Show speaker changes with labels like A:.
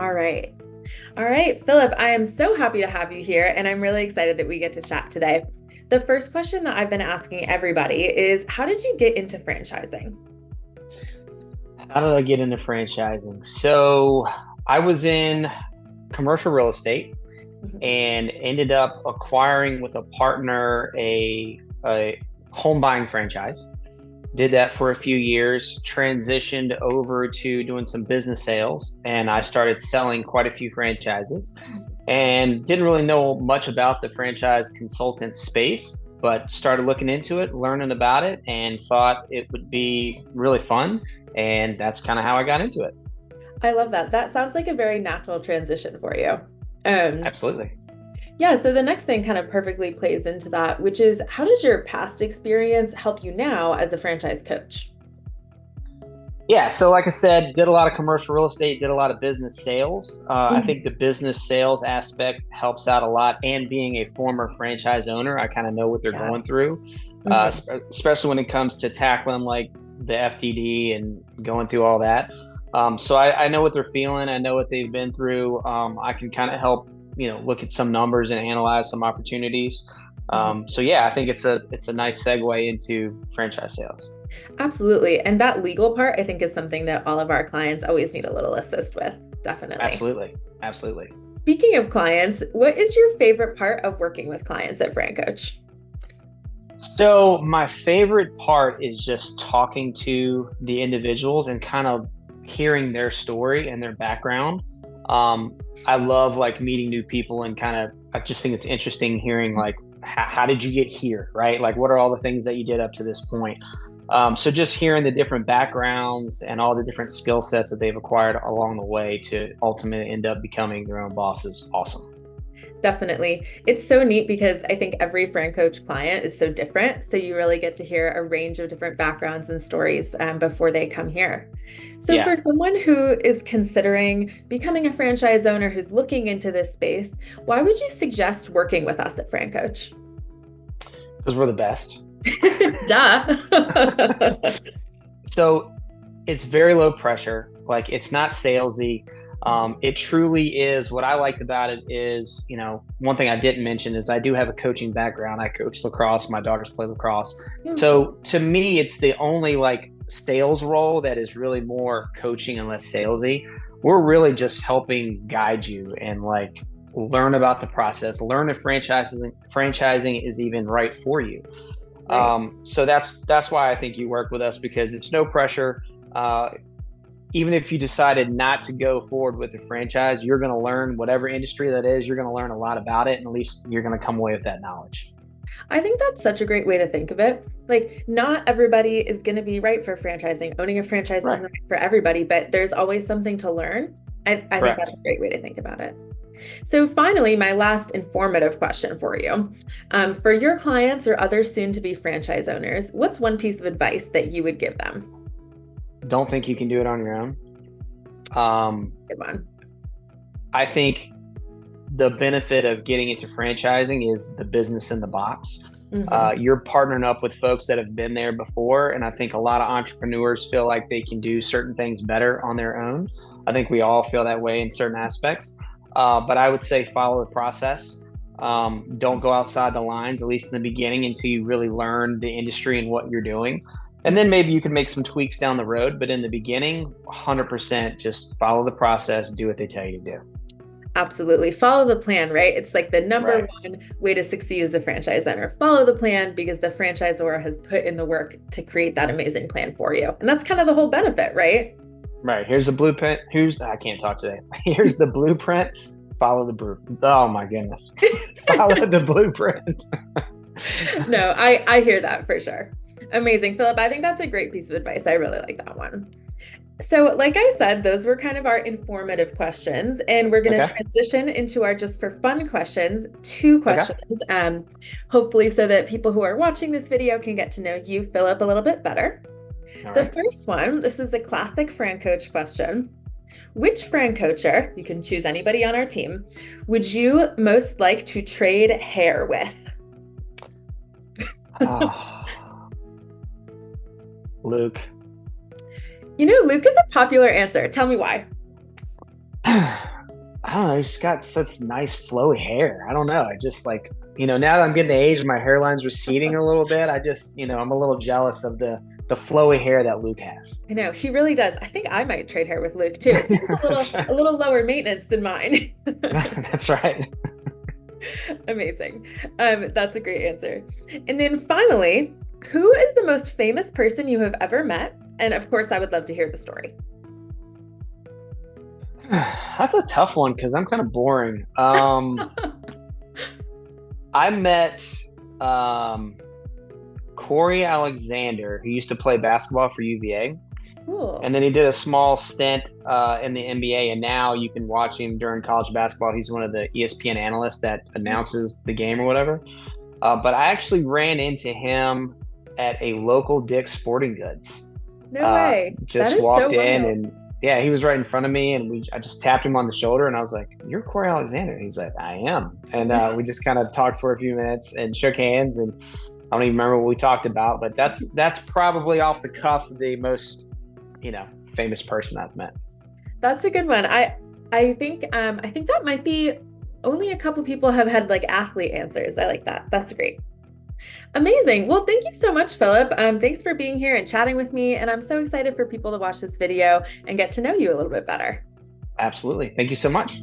A: All right. All right, Philip, I am so happy to have you here, and I'm really excited that we get to chat today. The first question that I've been asking everybody is, how did you get into franchising?
B: How did I get into franchising? So I was in commercial real estate
A: Mhm.
B: and ended up acquiring with a partner a home buying franchise. Did that for a few years, transitioned over to doing some business sales, and I started selling quite a few franchises and didn't really know much about the franchise consultant space, but started looking into it, learning about it, and thought it would be really fun. And that's kind of how I got into it.
A: I love that. That sounds like a very natural transition for you. Um,
B: Absolutely.
A: yeah, so the next thing kind of perfectly plays into that, which is how does your past experience help you now as a franchise coach?
B: Yeah, so like I said, did a lot of commercial real estate, did a lot of business sales. I
A: Mhm.
B: think the business sales aspect helps out a lot. And being a former franchise owner, I kind of know what they're
A: Yeah.
B: going through,
A: Mhm.
B: especially when it comes to tackling like the FTD and going through all that. So I know what they're feeling. I know what they've been through. I can kind of help, look at some numbers and analyze some opportunities.
A: Mhm.
B: So yeah, I think it's a nice segue into franchise sales.
A: Absolutely. And that legal part, I think, is something that all of our clients always need a little assist with. Definitely.
B: Absolutely, absolutely.
A: Speaking of clients, what is your favorite part of working with clients at FranCoach?
B: So my favorite part is just talking to the individuals and kind of hearing their story and their background. I love like meeting new people and kind of I just think it's interesting hearing like how did you get here, right? Like what are all the things that you did up to this point? So just hearing the different backgrounds and all the different skill sets that they've acquired along the way to ultimately end up becoming their own boss is awesome.
A: Definitely. It's so neat because I think every FranCoach client is so different. So you really get to hear a range of different backgrounds and stories before they come here. So,
B: Yeah,
A: for someone who is considering becoming a franchise owner who's looking into this space, why would you suggest working with us at FranCoach?
B: because we're the best.
A: Duh.
B: So it's very low pressure. Like it's not salesy. It truly is. What I liked about it is, one thing I didn't mention is I do have a coaching background. I coach lacrosse. My daughters play lacrosse.
A: Beautiful.
B: So to me, it's the only like sales role that is really more coaching and less salesy. We're really just helping guide you and like learn about the process, learn if franchising is even right for you.
A: Right.
B: So that's why I think you work with us because it's no pressure. Uh, Even if you decided not to go forward with the franchise, you're going to learn whatever industry that is. You're going to learn a lot about it, and at least you're going to come away with that knowledge.
A: I think that's such a great way to think of it. Like, not everybody is going to be right for franchising. Owning a franchise isn't
B: Right.
A: right for everybody, but there's always something to learn. I think that's
B: Correct.
A: a great way to think about it. So, finally, my last informative question for you. For your clients or other soon to be franchise owners, what's one piece of advice that you would give them?
B: Don't think you can do it on your own. Um,
A: Good one.
B: I think the benefit of getting into franchising is the business in the box.
A: Hmm.
B: You're partnering up with folks that have been there before, and I think a lot of entrepreneurs feel like they can do certain things better on their own. I think we all feel that way in certain aspects, but I would say follow the process. Don't go outside the lines, at least in the beginning, until you really learn the industry and what you're doing. And then maybe you can make some tweaks down the road, but in the beginning, 100% just follow the process, do what they tell you to do.
A: Absolutely. Follow the plan, right? It's like the number
B: Right.
A: one way to succeed as a franchise owner. Follow the plan because the franchisor has put in the work to create that amazing plan for you. And that's kind of the whole benefit, right?
B: Right. Here's the blueprint. I can't talk today. Here's the blueprint. Follow the blueprint. Oh my goodness. Follow the blueprint.
A: No, I hear that for sure. Amazing, Philip. I think that's a great piece of advice. I really like that one. So, like I said, those were kind of our informative questions, and we're going to
B: Okay.
A: transition into our just for fun questions, two
B: Okay.
A: questions, hopefully, so that people who are watching this video can get to know you, Philip, a little bit better.
B: All
A: The
B: right.
A: first one, this is a classic Fran Coach question. Which Fran coacher, you can choose anybody on our team, would you most like to trade hair with?
B: Oh, Luke.
A: You know, Luke is a popular answer. Tell me why.
B: I don't know. He's got such nice flowy hair. I don't know. I just like, now that I'm getting the age, my hairline's receding a little bit. I just, I'm a little jealous of the flowy hair that Luke has.
A: I know he really does. I think I might trade hair with Luke too. It seems
B: That's right.
A: a little lower maintenance than mine.
B: That's right.
A: Amazing. That's a great answer. And then finally, who is the most famous person you have ever met? And of course, I would love to hear the story.
B: That's a tough one because I'm kind of boring. I met um, Corey Alexander, who used to play basketball for UVA. And
A: Cool.
B: then he did a small stint in the NBA, and now you can watch him during college basketball. He's one of the ESPN analysts that announces the game or whatever. But I actually ran into him at a local Dick's Sporting Goods.
A: No way. That
B: Just
A: is so
B: walked in,
A: wild.
B: and yeah, he was right in front of me, and I just tapped him on the shoulder, and I was like, "You're Corey Alexander." He's like, "I am," and we just kind of talked for a few minutes and shook hands, and I don't even remember what we talked about, but that's probably off the cuff the most famous person I've met.
A: That's a good one. I think that might be only a couple people have had like athlete answers. I like that. That's great. Amazing. Well, thank you so much, Philip. Thanks for being here and chatting with me. And I'm so excited for people to watch this video and get to know you a little bit better.
B: Absolutely. Thank you so much.